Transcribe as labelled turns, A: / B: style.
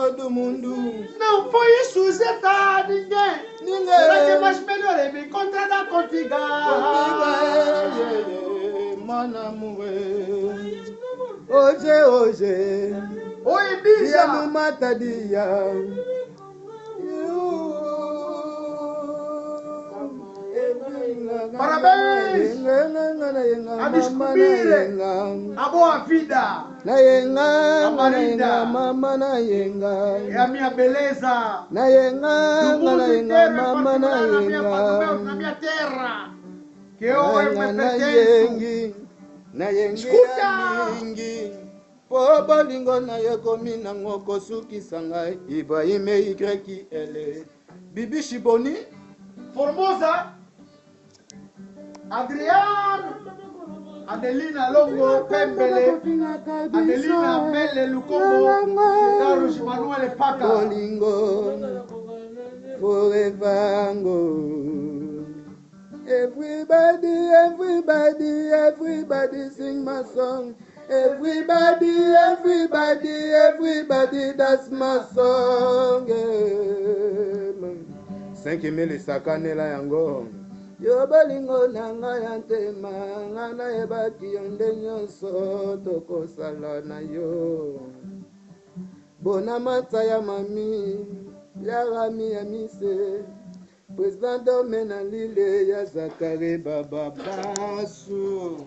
A: todo mundo.
B: Não foi sujeita a ninguém. Será que é mais melhor me encontrar contigo?
A: Mana muwe. Hoje.
B: Oi, bija.
A: Dia no mata dia.
B: Parabéns a descobrir a boa vida. A Marinda é a minha beleza do mundo inteiro, em particular na minha terra, que eu me pertenço. Escuta!
A: Po bolingo na yo komina ngoko suki sangai Ibrahim YL Bibi Shiboni
B: Formosa Adriano Adelina Longo Pembele Adelina Mele Lukombo Carlos Manuel Paka
A: Bolingo Forevango Everybody sing my song. Everybody, that's my song. 5,000 sakanela yango. Yo bolingo nanga yantema, ngana ebaki yonde nyonso tokosala na yo. Bona mata ya mami, ya rami ya mise. President Domenalile ya Zakare Baba Basu.